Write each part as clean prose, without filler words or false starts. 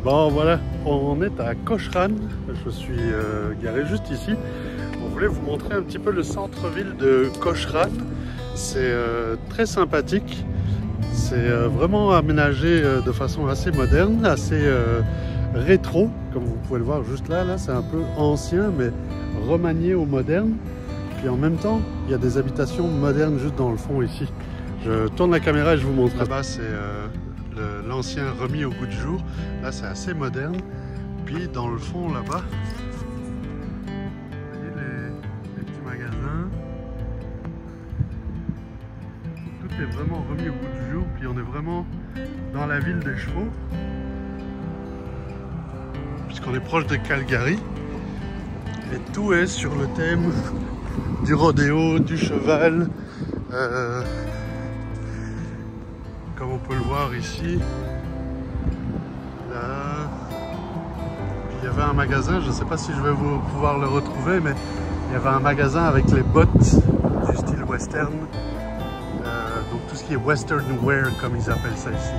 Bon voilà, on est à Cochran, je suis garé juste ici. On voulait vous montrer un petit peu le centre-ville de Cochran. C'est très sympathique, c'est vraiment aménagé de façon assez moderne, assez rétro, comme vous pouvez le voir juste là, c'est un peu ancien mais remanié au moderne. Puis en même temps, il y a des habitations modernes juste dans le fond ici. Je tourne la caméra et je vous montre. Là-bas, c'est l'ancien remis au goût du jour. Là, c'est assez moderne. Puis dans le fond, là-bas, vous voyez les petits magasins. Tout est vraiment remis au goût du jour. Puis on est vraiment dans la ville des chevaux. Puisqu'on est proche de Calgary. Et tout est sur le thème du rodéo, du cheval. Comme on peut le voir ici, là, puis il y avait un magasin, je ne sais pas si je vais pouvoir le retrouver, mais il y avait un magasin avec les bottes du style western, donc tout ce qui est western wear comme ils appellent ça ici.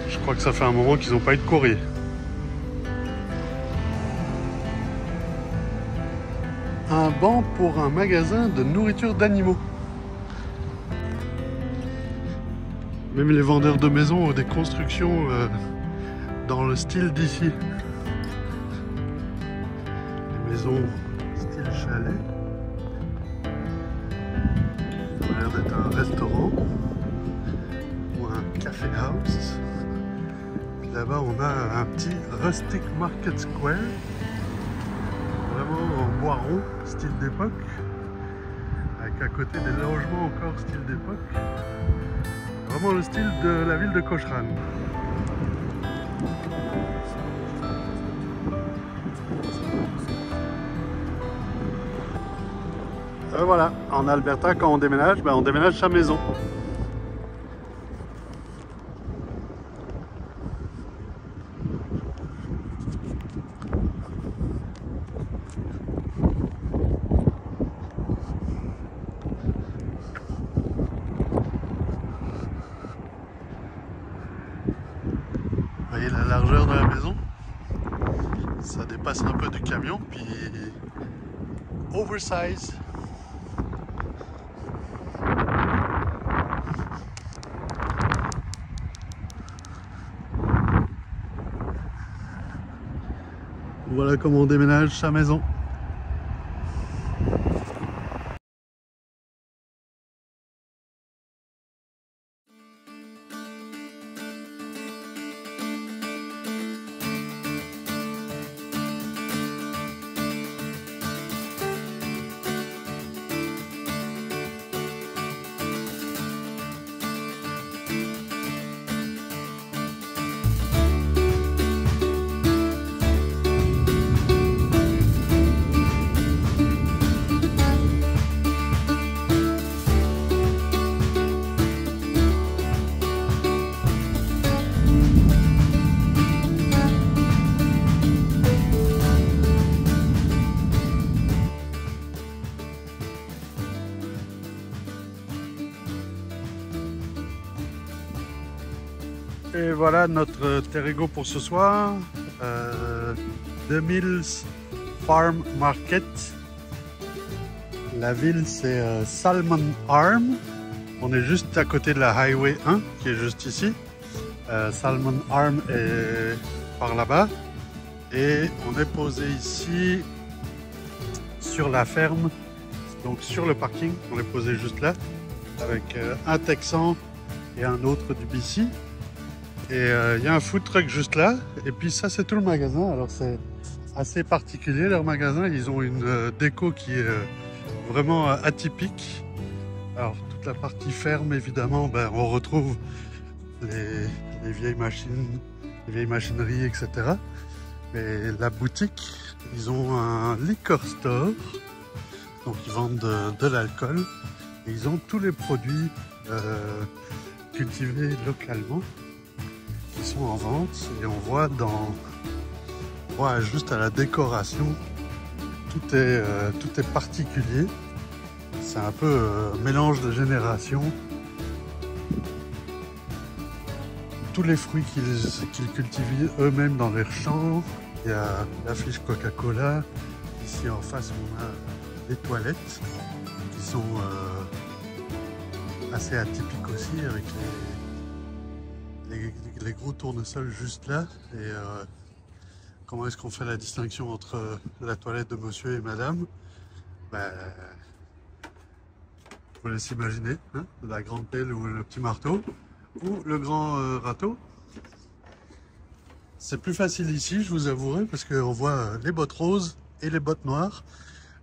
Je crois que ça fait un moment qu'ils n'ont pas eu de courrier. Un banc pour un magasin de nourriture d'animaux. Même les vendeurs de maisons ont des constructions dans le style d'ici. Les maisons style chalet. Ça a l'air d'être un restaurant ou un café house. Là-bas, on a un petit rustic market square, vraiment en bois rond, style d'époque, avec à côté des logements encore style d'époque. Vraiment le style de la ville de Cochran. Voilà, en Alberta, quand on déménage sa maison. Vous voyez la largeur de la maison, ça dépasse un peu du camion, puis oversize. Voilà comment on déménage sa maison. Et voilà notre Terrego pour ce soir. The Mills Farm Market. La ville c'est Salmon Arm. On est juste à côté de la Highway 1 qui est juste ici. Salmon Arm est par là-bas. Et on est posé ici sur la ferme, donc sur le parking. On est posé juste là, avec un Texan et un autre du BC. Et il y a un food truck juste là. Et puis ça, c'est tout le magasin. Alors c'est assez particulier leur magasin. Ils ont une déco qui est vraiment atypique. Alors toute la partie ferme, évidemment, ben, on retrouve les vieilles machines, les vieilles machineries, etc. Mais la boutique, ils ont un liquor store, donc ils vendent de l'alcool. Et ils ont tous les produits cultivés localement qui sont en vente. Et on voit juste à la décoration, tout est particulier. C'est un peu mélange de générations. Tous les fruits qu'ils cultivent eux-mêmes dans leurs champs. Il y a l'affiche Coca-Cola. Ici en face, on a des toilettes qui sont assez atypiques aussi, avec les gros tournesols juste là. Et comment est-ce qu'on fait la distinction entre la toilette de monsieur et madame? Ben, je vous laisse imaginer, hein, la grande pelle ou le petit marteau, ou le grand râteau. C'est plus facile ici, je vous avouerai, parce qu'on voit les bottes roses et les bottes noires.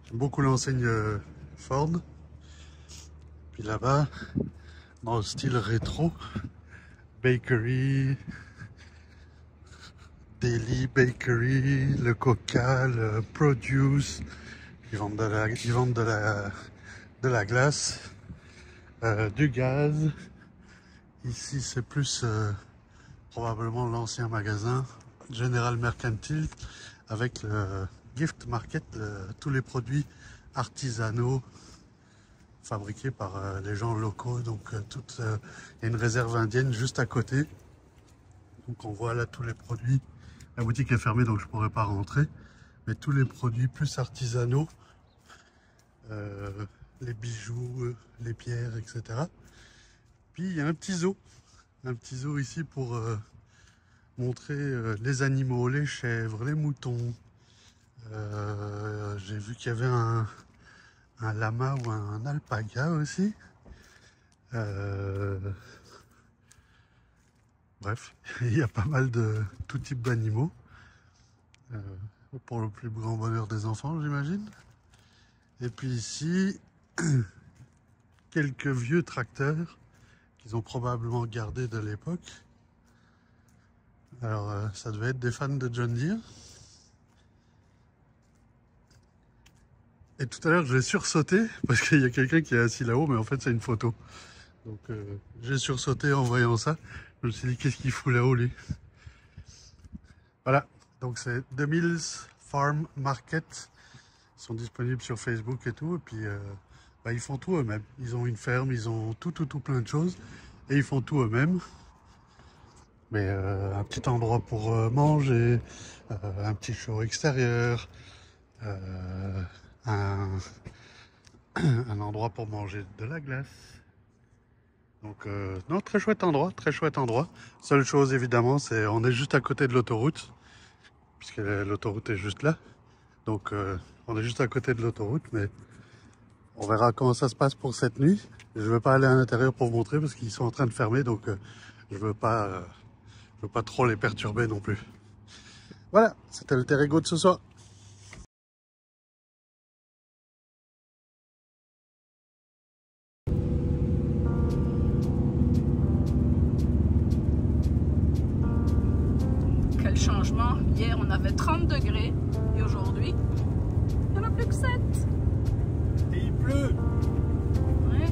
J'aime beaucoup l'enseigne Ford. Puis là-bas, dans le style rétro, Bakery, Daily Bakery, le Coca, le Produce. Ils vendent de la glace, du gaz. Ici, c'est plus probablement l'ancien magasin General Mercantile avec le gift market, tous les produits artisanaux fabriqués par les gens locaux. Donc il y a une réserve indienne juste à côté. Donc on voit là tous les produits. La boutique est fermée, donc je ne pourrais pas rentrer. Mais tous les produits plus artisanaux, les bijoux, les pierres, etc. Puis il y a un petit zoo ici pour montrer les animaux, les chèvres, les moutons. J'ai vu qu'il y avait un lama ou un alpaga aussi. Bref, il y a pas mal de tout type d'animaux. Pour le plus grand bonheur des enfants, j'imagine. Et puis ici, quelques vieux tracteurs qu'ils ont probablement gardés de l'époque. Alors, ça devait être des fans de John Deere. Et tout à l'heure, j'ai sursauté parce qu'il y a quelqu'un qui est assis là-haut, mais en fait, c'est une photo. Donc, j'ai sursauté en voyant ça. Je me suis dit, qu'est-ce qu'il fout là-haut, lui? Voilà. Donc, c'est The Mills Farm Market. Ils sont disponibles sur Facebook et tout. Et puis, ils font tout eux-mêmes. Ils ont une ferme, ils ont tout plein de choses. Et ils font tout eux-mêmes. Mais un petit endroit pour manger, un petit show extérieur, un endroit pour manger de la glace. Donc non, très chouette endroit, très chouette endroit. Seule chose évidemment, c'est on est juste à côté de l'autoroute, puisque l'autoroute est juste là. Donc on est juste à côté de l'autoroute, mais on verra comment ça se passe pour cette nuit. Je ne vais pas aller à l'intérieur pour vous montrer parce qu'ils sont en train de fermer, donc je veux pas trop les perturber non plus. Voilà, c'était le Terrigo de ce soir. Quel changement! Hier on avait 30 degrés et aujourd'hui il n'y en a plus que 7. Et il pleut! Ouais.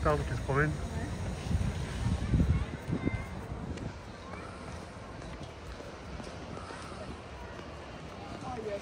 cocarde qui se promène. Oh yes,